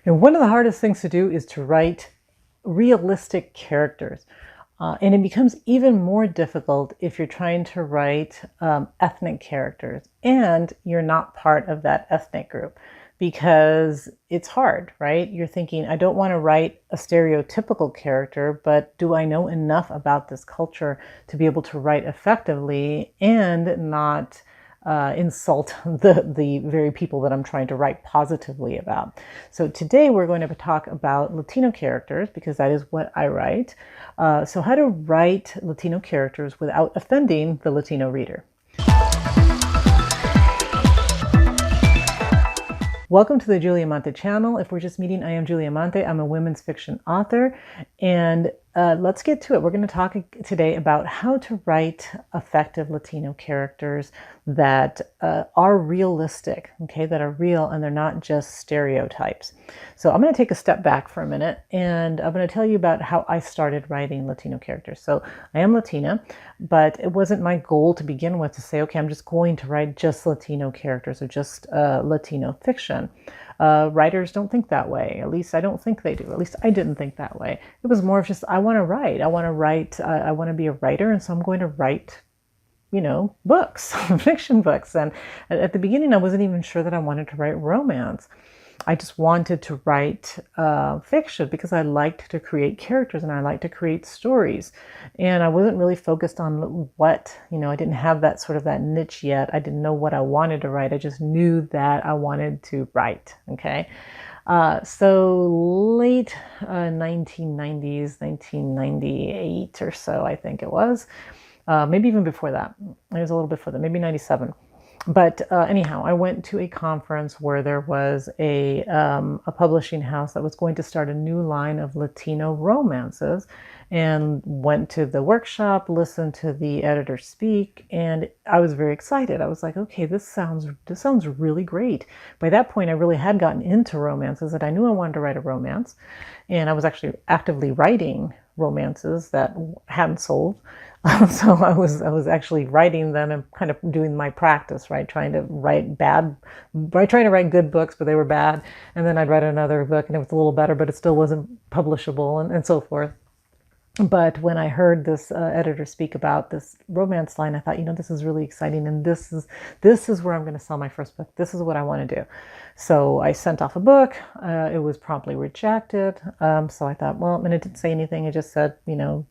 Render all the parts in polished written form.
And one of the hardest things to do is to write realistic characters. And it becomes even more difficult if you're trying to write ethnic characters and you're not part of that ethnic group, because it's hard, right? You're thinking, I don't want to write a stereotypical character, but do I know enough about this culture to be able to write effectively and not insult the very people that I'm trying to write positively about. So today we're going to talk about Latino characters, because that is what I write. So how to write Latino characters without offending the Latino reader. Welcome to the Julia Amante channel. If we're just meeting, I am Julia Amante. I'm a women's fiction author, and let's get to it. We're going to talk today about how to write effective Latino characters that are realistic, okay, that are real and they're not just stereotypes. So I'm going to take a step back for a minute, and I'm going to tell you about how I started writing Latino characters. So I am Latina, but it wasn't my goal to begin with to say, okay, I'm just going to write just Latino characters or just Latino fiction. Writers don't think that way. At least I don't think they do. At least I didn't think that way. It was more of just, I want to write. I want to be a writer, and so I'm going to write, books, fiction books. And at the beginning, I wasn't even sure that I wanted to write romance. I just wanted to write fiction because I liked to create characters and I liked to create stories. And I wasn't really focused on what, I didn't have that niche yet. I didn't know what I wanted to write. I just knew that I wanted to write. Okay. So late 1990s, 1998 or so, I think it was. Maybe even before that. It was a little before that, maybe 97. But anyhow, I went to a conference where there was a publishing house that was going to start a new line of Latino romances, and went to the workshop, listened to the editor speak, and I was very excited. I was like, okay, this sounds really great. By that point, I really had gotten into romances, and I knew I wanted to write a romance, and I was actually actively writing romances that hadn't sold. So I was actually writing them and kind of doing my practice, right? Trying to write good books, but they were bad. And then I'd write another book and it was a little better, but it still wasn't publishable, and so forth. But when I heard this editor speak about this romance line, I thought, this is really exciting, and this is where I'm going to sell my first book. This is what I want to do. So I sent off a book. It was promptly rejected. So I thought, well, and it didn't say anything. It just said, no.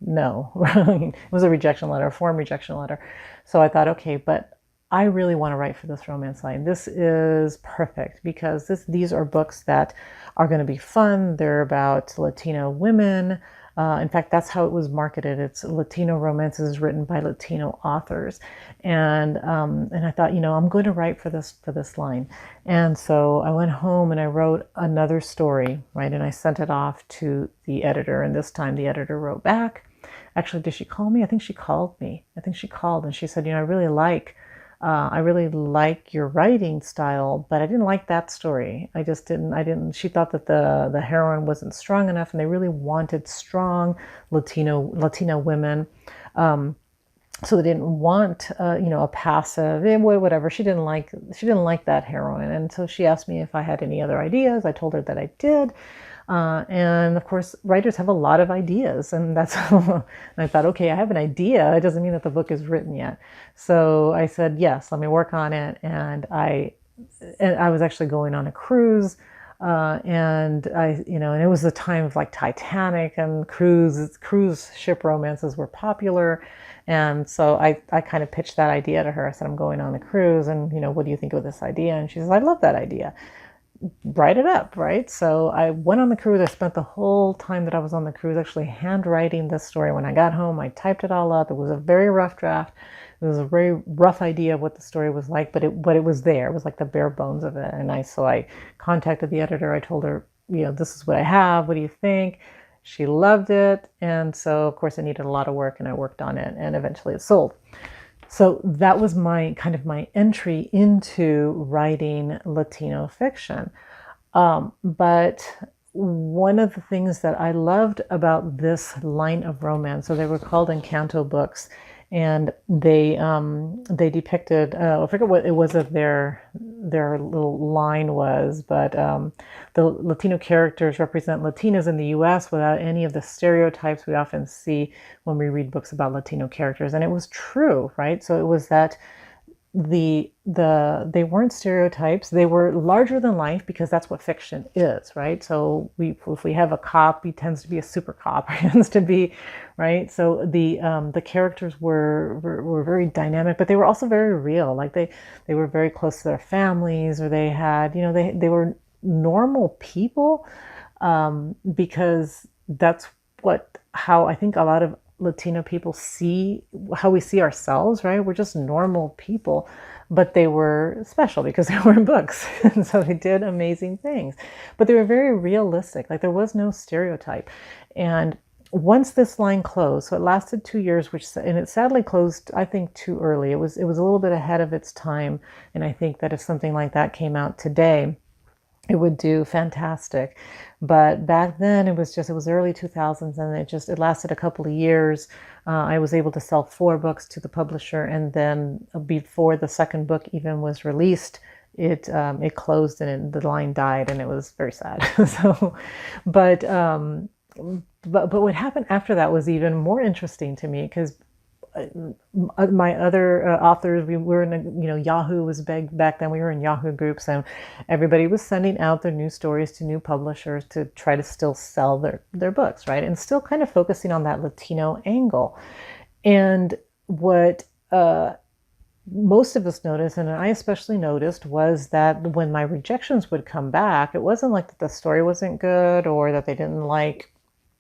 It was a rejection letter, a form rejection letter. So I thought, okay, but I really want to write for this romance line. This is perfect because these are books that are going to be fun. They're about Latino women. In fact, that's how it was marketed. It's Latino romances written by Latino authors. And I thought, I'm going to write for this line. And so I went home and I wrote another story, right? And I sent it off to the editor. And this time the editor wrote back. Actually, did she call me? I think she called me. I think she called and she said, I really like your writing style, but I didn't like that story. I didn't, she thought that the heroine wasn't strong enough, and they really wanted strong Latino women. So they didn't want, a passive, whatever. She didn't like that heroine. And so she asked me if I had any other ideas. I told her that I did. And of course, writers have a lot of ideas, and that's, and I thought, okay, I have an idea. It doesn't mean that the book is written yet. So I said, yes, let me work on it. And I was actually going on a cruise, and it was the time of like Titanic, and cruise ship romances were popular. And so I kind of pitched that idea to her. I said, I'm going on a cruise, and what do you think of this idea? And she says, I love that idea. Write it up, right? So I went on the cruise. I spent the whole time that I was on the cruise actually handwriting this story. When I got home, I typed it all up. It was a very rough draft. It was a very rough idea of what the story was like, but it was there. It was like the bare bones of it. And so I contacted the editor. I told her, this is what I have. What do you think? She loved it. And so, of course, it needed a lot of work, and I worked on it, and eventually it sold. So that was my entry into writing Latino fiction. But one of the things that I loved about this line of romance, so they were called Encanto Books, and they depicted, I forget what it was that their little line was, but the Latino characters represent Latinas in the U.S. without any of the stereotypes we often see when we read books about Latino characters. And it was true, right? So it was that they weren't stereotypes. They were larger than life, because that's what fiction is, right? So if we have a cop, he tends to be a super cop. He tends to be, right? So the characters were very dynamic, but they were also very real. Like they were very close to their families, or they had, they were normal people, because that's how I think a lot of Latino people see how we see ourselves, right? We're just normal people, but they were special because they were in books. And so they did amazing things, but they were very realistic. Like there was no stereotype. And once this line closed, so it lasted 2 years, and it sadly closed, I think, too early. It was a little bit ahead of its time. And I think that if something like that came out today, it would do fantastic. But back then it was early 2000s, and it lasted a couple of years. I was able to sell 4 books to the publisher, and then before the second book even was released, it closed, and the line died, and it was very sad. So, but what happened after that was even more interesting to me, because my other authors, we were in Yahoo was big back then. We were in Yahoo Groups, and everybody was sending out their new stories to new publishers to try to still sell their books, right? And still kind of focusing on that Latino angle. And what most of us noticed, and I especially noticed, was that when my rejections would come back, it wasn't like that the story wasn't good or that they didn't like,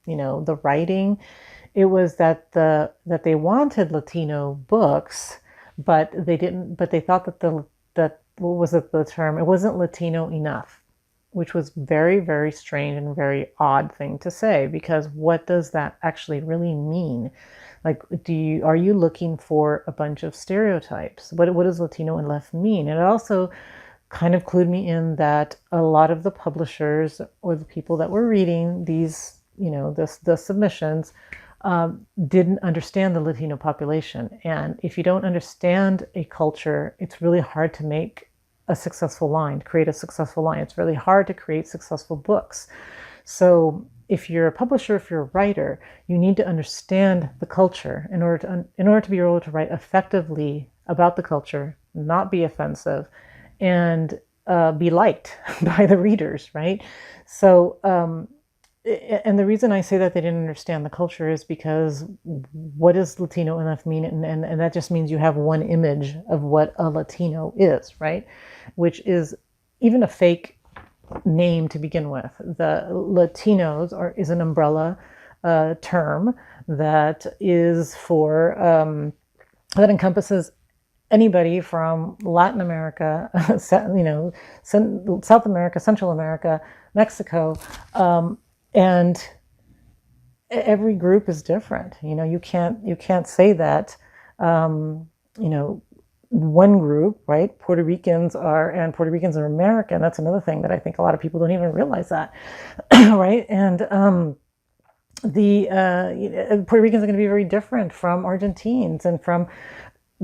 the writing. It was that they wanted Latino books, but they didn't. But they thought that what was it, the term? It wasn't Latino enough, which was very, very strange and very odd thing to say, because what does that actually really mean? Like, are you looking for a bunch of stereotypes? What does Latino enough mean? And it also kind of clued me in that a lot of the publishers or the people that were reading these, the submissions, didn't understand the Latino population. And if you don't understand a culture, it's really hard to make a successful line, create a successful line. It's really hard to create successful books. So if you're a publisher, if you're a writer, you need to understand the culture in order to be able to write effectively about the culture, not be offensive, and be liked by the readers, right? So, and the reason I say that they didn't understand the culture is because what does Latino enough mean? And that just means you have one image of what a Latino is, right? Which is even a fake name to begin with. The Latinos is an umbrella term that is that encompasses anybody from Latin America, South America, Central America, Mexico, and every group is different. You can't say that, one group, right? Puerto Ricans are American. That's another thing that I think a lot of people don't even realize that, right? And Puerto Ricans are going to be very different from Argentines and from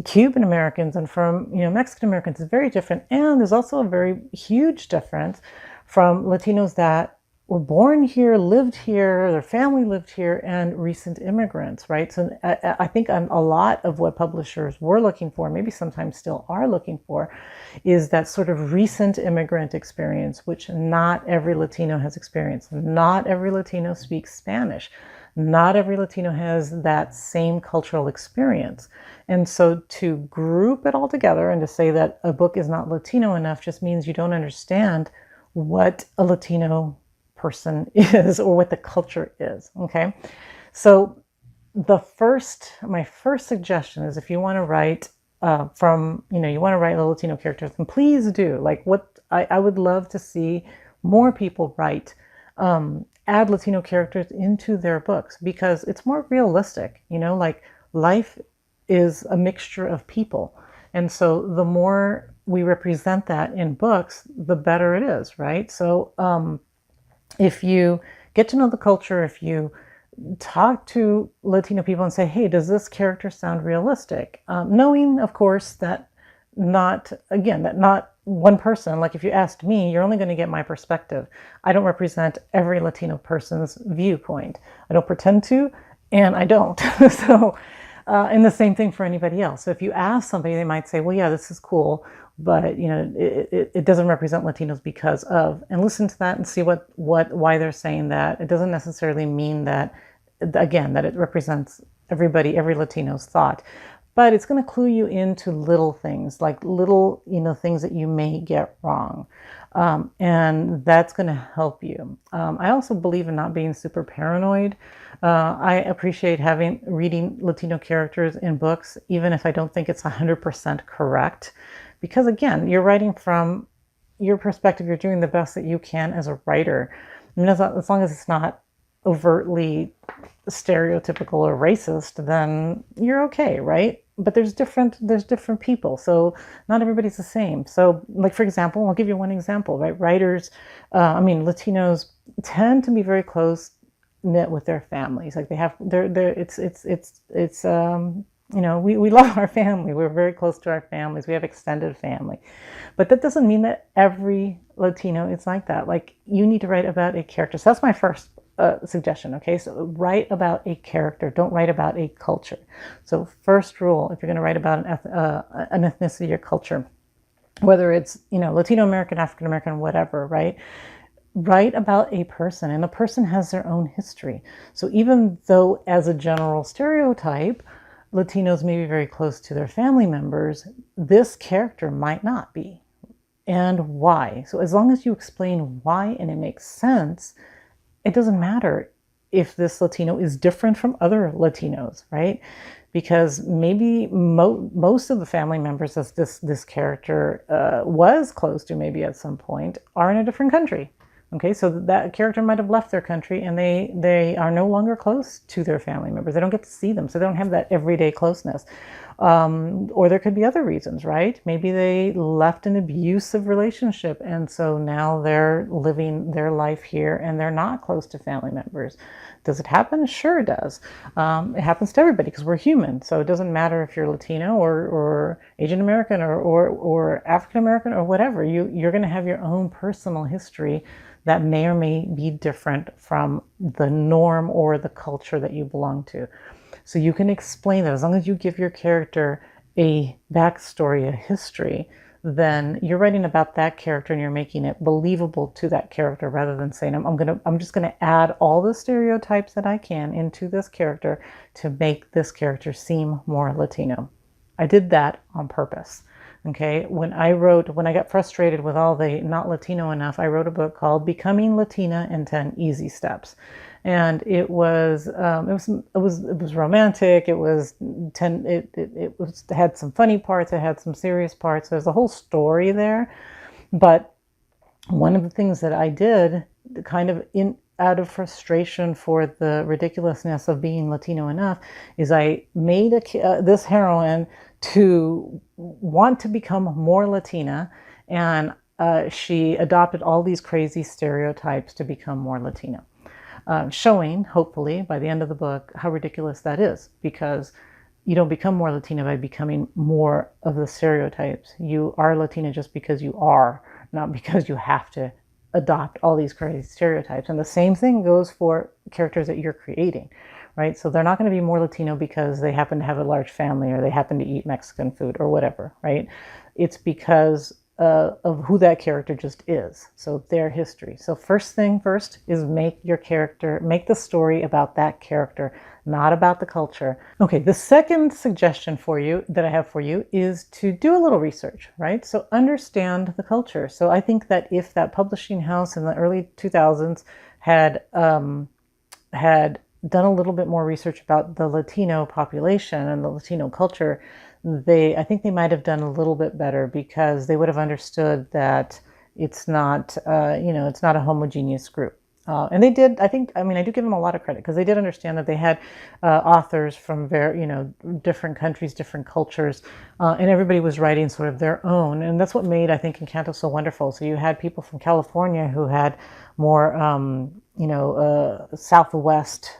Cuban Americans and from Mexican Americans. Is very different. And there's also a very huge difference from Latinos that were born here, lived here, their family lived here, and recent immigrants, right? So I think a lot of what publishers were looking for, maybe sometimes still are looking for, is that sort of recent immigrant experience, which not every Latino has experienced. Not every Latino speaks Spanish. Not every Latino has that same cultural experience. And so to group it all together and to say that a book is not Latino enough just means you don't understand what a Latino person is or what the culture is. Okay. So my first suggestion is, if you want to write you want to write Latino characters, then please do. Like, what I would love to see more people write, add Latino characters into their books, because it's more realistic, like life is a mixture of people. And so the more we represent that in books, the better it is, right? So, if you get to know the culture, if you talk to Latino people and say, hey, does this character sound realistic? Knowing, of course, that not one person, like if you asked me, you're only going to get my perspective. I don't represent every Latino person's viewpoint. I don't pretend to, and I don't. So, and the same thing for anybody else. So if you ask somebody, they might say, well, yeah, this is cool, but it doesn't represent Latinos because of, and listen to that and see why they're saying that. It doesn't necessarily mean that, again, that it represents everybody, every Latino's thought, but it's going to clue you into little things, like little, things that you may get wrong. And that's going to help you. I also believe in not being super paranoid. I appreciate reading Latino characters in books, even if I don't think it's 100% correct. Because again, you're writing from your perspective, you're doing the best that you can as a writer. I mean, as long as it's not overtly stereotypical or racist, then you're okay, right? But there's different people, so not everybody's the same. So, like for example, I'll give you one example, right? Latinos tend to be very close knit with their families. Like we love our family. We're very close to our families. We have extended family. But that doesn't mean that every Latino is like that. Like, you need to write about a character. So that's my first suggestion, okay? So write about a character. Don't write about a culture. So first rule, if you're going to write about an ethnicity or culture, whether it's, Latino American, African American, whatever, right? Write about a person, and a person has their own history. So even though as a general stereotype, Latinos may be very close to their family members, this character might not be. And why? So as long as you explain why and it makes sense, it doesn't matter if this Latino is different from other Latinos, right? Because maybe most of the family members that this character was close to, maybe at some point, are in a different country. Okay, so that character might have left their country and they are no longer close to their family members. They don't get to see them, so they don't have that everyday closeness. Or there could be other reasons, right? Maybe they left an abusive relationship and so now they're living their life here and they're not close to family members. Does it happen? Sure it does. It happens to everybody because we're human. So it doesn't matter if you're Latino or Asian American or African American or whatever. You're going to have your own personal history that may or may be different from the norm or the culture that you belong to. So you can explain that. As long as you give your character a backstory, a history, then you're writing about that character and you're making it believable to that character, rather than saying, I'm just gonna add all the stereotypes that I can into this character to make this character seem more Latino. I did that on purpose. Okay, when I got frustrated with all the not Latino enough, I wrote a book called Becoming Latina in 10 Easy Steps. And it was romantic. It had some funny parts, it had some serious parts. There's a whole story there. But one of the things that I did, kind of out of frustration for the ridiculousness of being Latino enough, is I made this heroine to want to become more Latina, and she adopted all these crazy stereotypes to become more Latina, showing, hopefully, by the end of the book, how ridiculous that is, because you don't become more Latina by becoming more of the stereotypes. You are Latina just because you are, not because you have to adopt all these crazy stereotypes. And the same thing goes for characters that you're creating, right? So they're not going to be more Latino because they happen to have a large family or they happen to eat Mexican food or whatever, right? It's because of who that character just is. So their history. So first thing first is make the story about that character, not about the culture. Okay, the second suggestion that I have for you is to do a little research, right? So understand the culture. So I think that if that publishing house in the early 2000s had done a little bit more research about the Latino population and the Latino culture, I think they might have done a little bit better, because they would have understood that it's not, it's not a homogeneous group. And they did, I do give them a lot of credit, because they did understand that they had authors from different countries, different cultures, and everybody was writing sort of their own. And that's what made, I think, Encanto so wonderful. So you had people from California who had more, Southwest,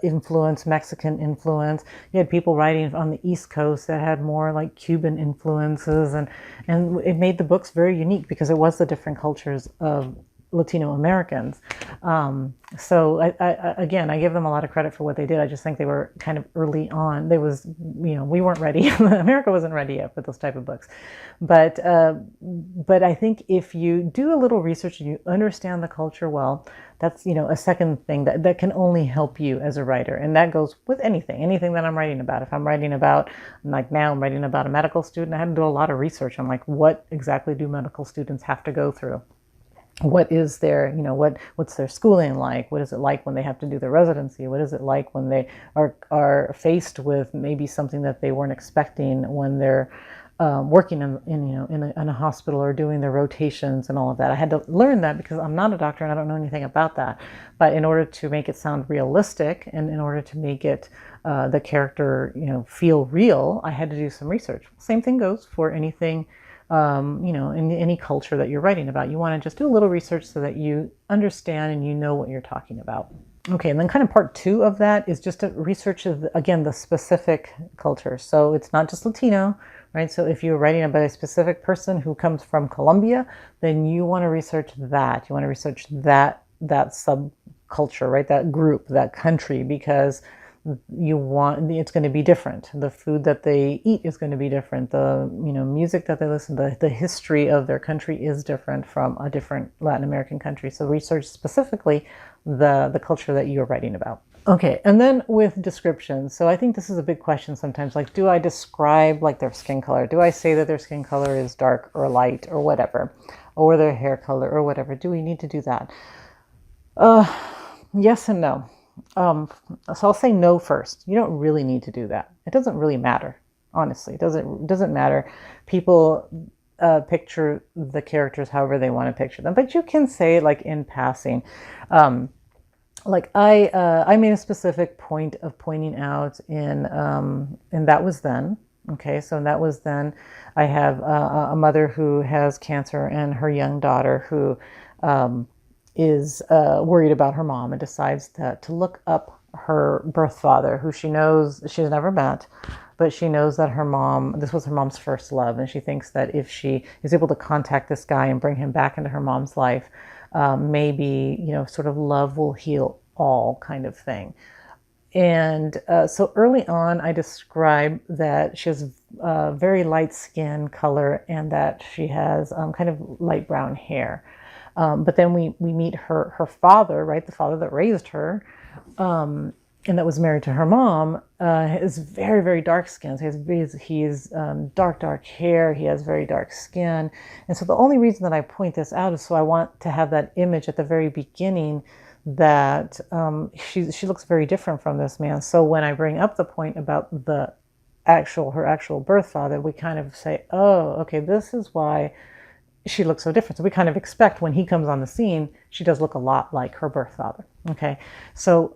influence, Mexican influence. You had people writing on the East Coast that had more like Cuban influences, and it made the books very unique because it was the different cultures of Latino Americans. So again, I give them a lot of credit for what they did. I just think they were kind of early on. We weren't ready. America wasn't ready yet for those type of books. But I think if you do a little research and you understand the culture well, that's, a second thing that can only help you as a writer. And that goes with anything that I'm writing about. If I'm writing about, like now I'm writing about a medical student, I had to do a lot of research on like, what exactly do medical students have to go through? What is their, what's their schooling like? What is it like when they have to do their residency? What is it like when they are faced with maybe something that they weren't expecting when they're working in a hospital or doing their rotations and all of that? I had to learn that because I'm not a doctor and I don't know anything about that. But in order to make it sound realistic and in order to make it the character, feel real, I had to do some research. Same thing goes for anything. In any culture that you're writing about, you want to just do a little research so that you understand and you know what you're talking about. Okay, and then kind of part two of that is just to research, again, the specific culture. So it's not just Latino, right? So if you're writing about a specific person who comes from Colombia, then you want to research that. You want to research that subculture, right? That group, that country, because it's going to be different. The food that they eat is going to be different. The music that they listen to, the history of their country is different from a different Latin American country. So research specifically the culture that you're writing about. Okay, and then with descriptions. So I think this is a big question sometimes. Like, do I describe like their skin color? Do I say that their skin color is dark or light or whatever, or their hair color or whatever? Do we need to do that? Yes and no. So I'll say no first. You don't really need to do that. It doesn't really matter, honestly. It doesn't matter. People picture the characters however they want to picture them, but you can say like in passing. Like I made a specific point of pointing out in That Was Then. Okay, so in That Was Then, I have a mother who has cancer and her young daughter who is worried about her mom and decides to look up her birth father, who she knows she's never met, but she knows that this was her mom's first love, and she thinks that if she is able to contact this guy and bring him back into her mom's life, maybe, sort of love will heal all kind of thing. And so early on, I describe that she has very light skin color and that she has kind of light brown hair. But then we meet her father, right? The father that raised her, and that was married to her mom, is very, very dark skin. So he has dark hair. He has very dark skin. And so the only reason that I point this out is so I want to have that image at the very beginning that she looks very different from this man. So when I bring up the point about her actual birth father, we kind of say, oh, okay, this is why she looks so different. So we kind of expect when he comes on the scene, she does look a lot like her birth father. Okay. So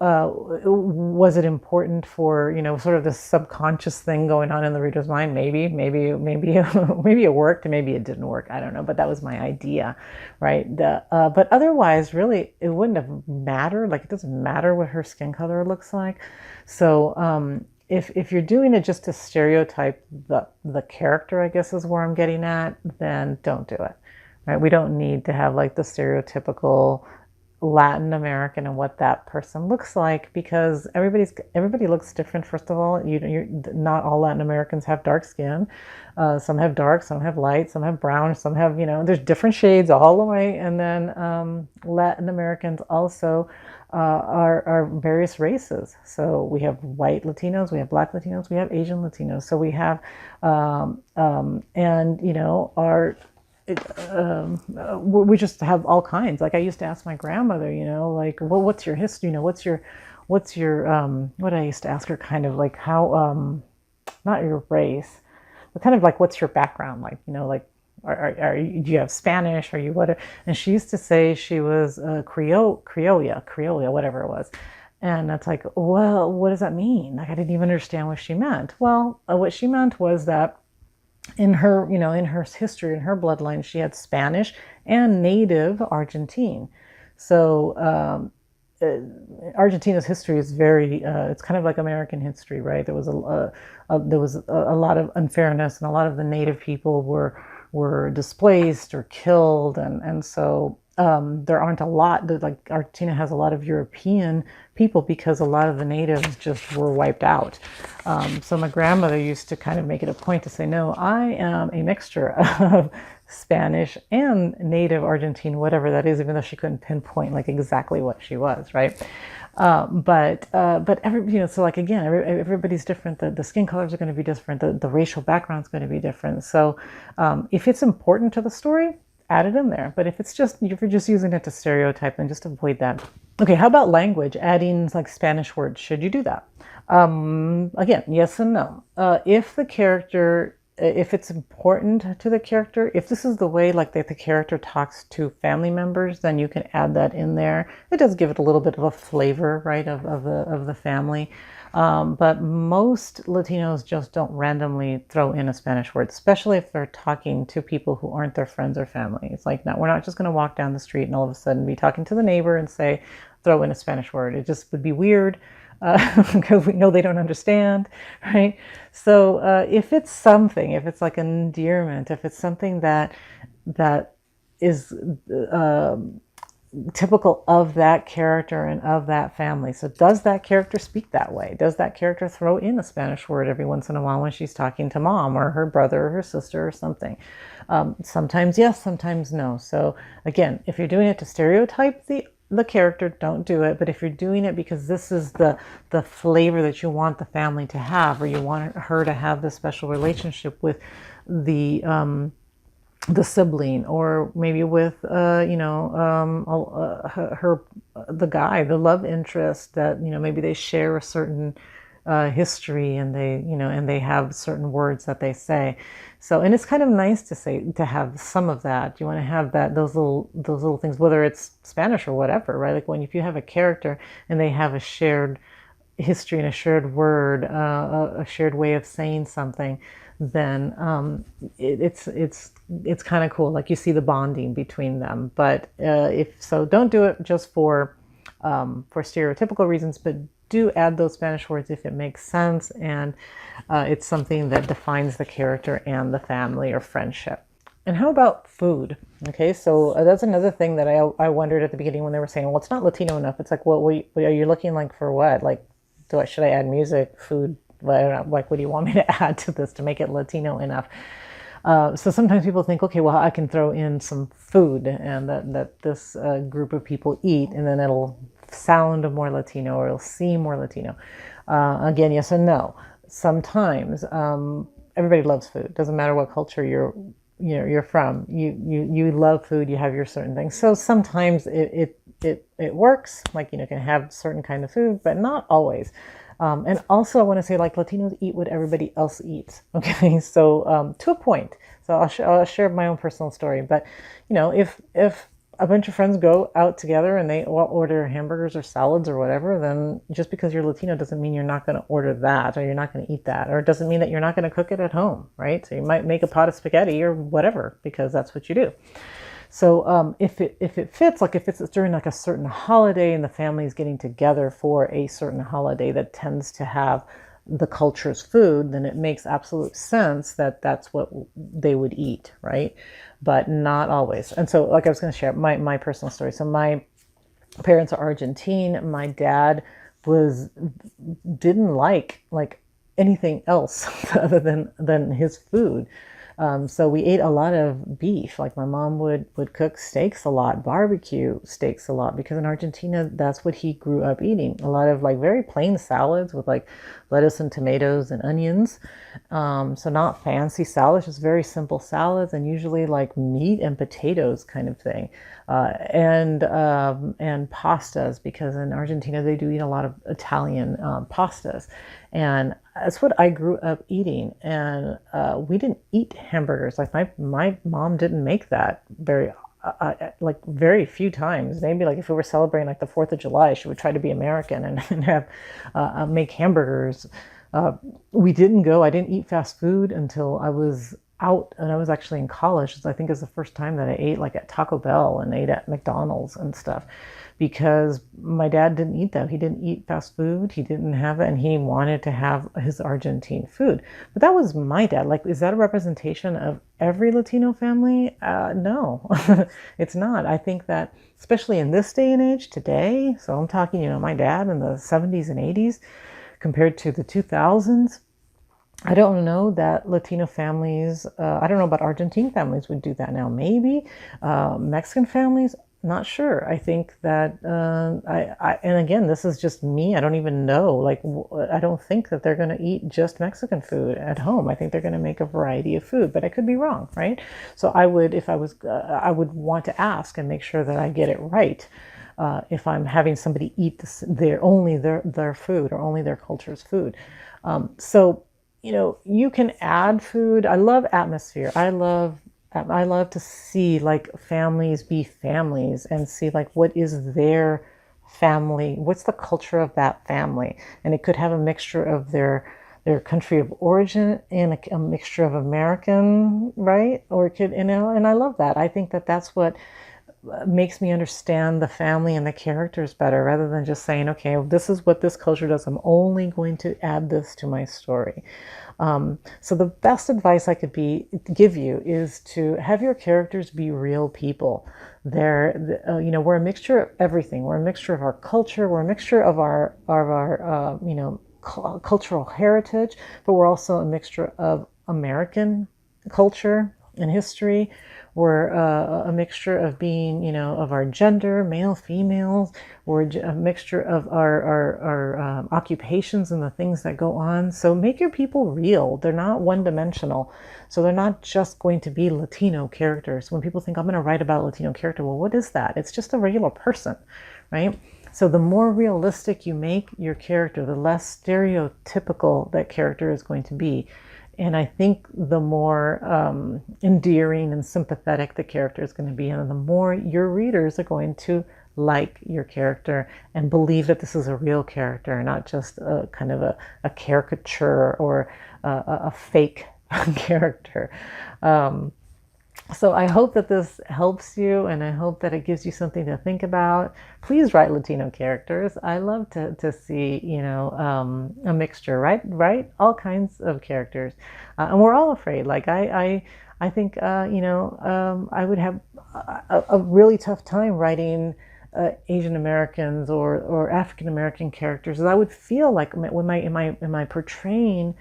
was it important for, sort of this subconscious thing going on in the reader's mind? Maybe it worked, maybe it didn't work. I don't know, but that was my idea, right? But otherwise, really, it wouldn't have mattered. Like, it doesn't matter what her skin color looks like. So, if you're doing it just to stereotype the character, I guess is where I'm getting at, then don't do it, right? We don't need to have like the stereotypical Latin American and what that person looks like, because everybody looks different. First of all, not all Latin Americans have dark skin. Some have dark, some have light, some have brown, some have, there's different shades all the way. And then Latin Americans also are various races. So we have white Latinos, we have black Latinos, we have Asian Latinos. So we have, we just have all kinds. Like I used to ask my grandmother, like, well, what's your history? What's your, what I used to ask her, kind of like how, not your race, but kind of like, what's your background? Like, like, do you have Spanish? Are you what? And she used to say she was Criolla, whatever it was. And that's like, well, what does that mean? Like, I didn't even understand what she meant. Well, what she meant was that in her, in her history, in her bloodline, she had Spanish and native Argentine. So, Argentina's history is very, it's kind of like American history, right? There was a lot of unfairness, and a lot of the native people were displaced or killed, and so there aren't a lot that, like, Argentina has a lot of European people because a lot of the natives just were wiped out. So my grandmother used to kind of make it a point to say, no, I am a mixture of Spanish and native Argentine, whatever that is, even though she couldn't pinpoint like exactly what she was, right? But so like, again, everybody's different. The skin colors are going to be different. The racial background is going to be different. So if it's important to the story, add it in there. But if you're just using it to stereotype, then just avoid that. Okay, how about language? Adding like Spanish words. Should you do that? Again, yes and no. If it's important to the character, if this is the way like the character talks to family members, then you can add that in there. It does give it a little bit of a flavor, right, of the family. But most Latinos just don't randomly throw in a Spanish word, especially if they're talking to people who aren't their friends or family. It's like, no, we're not just going to walk down the street and all of a sudden be talking to the neighbor and say, throw in a Spanish word. It just would be weird. Because we know they don't understand, right? So if it's like an endearment, if it's something that is typical of that character and of that family. So does that character speak that way? Does that character throw in a Spanish word every once in a while when she's talking to mom or her brother or her sister or something? Sometimes yes, sometimes no. So again, if you're doing it to stereotype the character, don't do it. But if you're doing it because this is the flavor that you want the family to have, or you want her to have this special relationship with the sibling, or maybe with the guy, the love interest, that maybe they share a certain history, and they have certain words that they say. So, and it's kind of nice to have some of that. You want to have those little things, whether it's Spanish or whatever, right? Like if you have a character and they have a shared history and a shared word, a shared way of saying something, then it's kind of cool. Like you see the bonding between them. But don't do it just for stereotypical reasons, but do add those Spanish words if it makes sense and it's something that defines the character and the family or friendship. And how about food? Okay, so that's another thing that I wondered at the beginning when they were saying, well, it's not Latino enough. It's like, well, are you looking like for what? Like, should I add music, food? Like, what do you want me to add to this to make it Latino enough? So sometimes people think, okay, well, I can throw in some food and that this group of people eat, and then it'll sound more Latino or it'll seem more Latino. Again, yes and no. Sometimes everybody loves food. Doesn't matter what culture you're from. You love food. You have your certain things. So sometimes it works. Like can have certain kind of food, but not always. And also I want to say, like, Latinos eat what everybody else eats. Okay, so to a point. So I'll share my own personal story. But if a bunch of friends go out together and they all order hamburgers or salads or whatever, then just because you're Latino doesn't mean you're not going to order that, or you're not going to eat that, or it doesn't mean that you're not going to cook it at home, right? So you might make a pot of spaghetti or whatever because that's what you do. So if it fits, like if it's during like a certain holiday and the family is getting together for a certain holiday that tends to have the culture's food, then it makes absolute sense that that's what they would eat, right? But not always. And so, like, I was going to share my personal story. So my parents are Argentine. My dad didn't like anything else other than his food. So we ate a lot of beef. Like my mom would cook steaks a lot, barbecue steaks a lot, because in Argentina, that's what he grew up eating. A lot of like very plain salads with like lettuce and tomatoes and onions. So not fancy salads, just very simple salads, and usually like meat and potatoes kind of thing. And pastas, because in Argentina, they do eat a lot of Italian pastas. And that's what I grew up eating. And we didn't eat hamburgers. Like my mom didn't make that very few times. Maybe like if we were celebrating like the 4th of July, she would try to be American and have make hamburgers. I didn't eat fast food until I was out, and I was actually in college. I think it's the first time that I ate like at Taco Bell and ate at McDonald's and stuff, because my dad didn't eat that. He didn't eat fast food. He didn't have it, and he wanted to have his Argentine food. But that was my dad. Like, is that a representation of every Latino family? No, it's not. I think that, especially in this day and age today, so I'm talking, my dad in the 70s and 80s compared to the 2000s, I don't know that Latino families, I don't know about Argentine families would do that now. Maybe Mexican families, not sure. I think that, and again, this is just me. I don't even know. Like, I don't think that they're going to eat just Mexican food at home. I think they're going to make a variety of food, but I could be wrong, right? So I would, if I was, I would want to ask and make sure that I get it right. If I'm having somebody eat only their food or only their culture's food. So, you can add food. I love atmosphere. I love to see like families be families and see like what is their family, what's the culture of that family. And it could have a mixture of their country of origin and a mixture of American, right? Or it could, and I love that. I think that that's what makes me understand the family and the characters better, rather than just saying, okay, well, this is what this culture does. I'm only going to add this to my story. So the best advice I could give you is to have your characters be real people. We're a mixture of everything. We're a mixture of our culture. We're a mixture of our cultural heritage, but we're also a mixture of American culture and history. We're a mixture of being, of our gender, male, females. We're a mixture of our occupations and the things that go on. So make your people real. They're not one-dimensional. So they're not just going to be Latino characters. When people think, I'm going to write about a Latino character, well, what is that? It's just a regular person, right? So the more realistic you make your character, the less stereotypical that character is going to be. And I think the more endearing and sympathetic the character is going to be, and the more your readers are going to like your character and believe that this is a real character, not just a kind of a caricature or a fake character. So I hope that this helps you, and I hope that it gives you something to think about. Please write Latino characters. I love to see, a mixture, right? All kinds of characters. And we're all afraid. Like I think, I would have a really tough time writing Asian Americans or African American characters. I would feel like am I portraying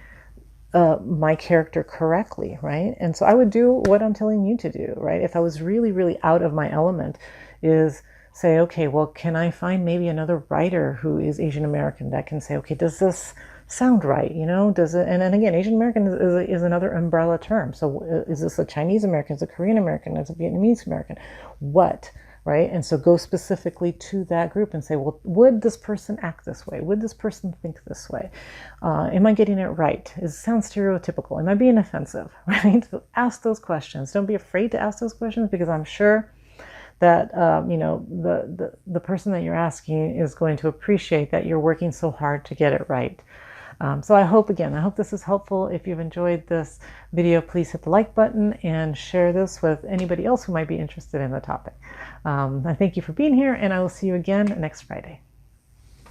my character correctly, right? And so I would do what I'm telling you to do, right? If I was really, really out of my element, is say, okay, well, can I find maybe another writer who is Asian American that can say, okay, does this sound right? Does it? And again, Asian American is another umbrella term. So is this a Chinese American? Is it a Korean American? Is it a Vietnamese American? What? Right? And so go specifically to that group and say, well, would this person act this way? Would this person think this way? Am I getting it right? It sounds stereotypical. Am I being offensive? Right? So ask those questions. Don't be afraid to ask those questions, because I'm sure that the person that you're asking is going to appreciate that you're working so hard to get it right. So I hope this is helpful. If you've enjoyed this video, please hit the like button and share this with anybody else who might be interested in the topic. I thank you for being here, and I will see you again next Friday.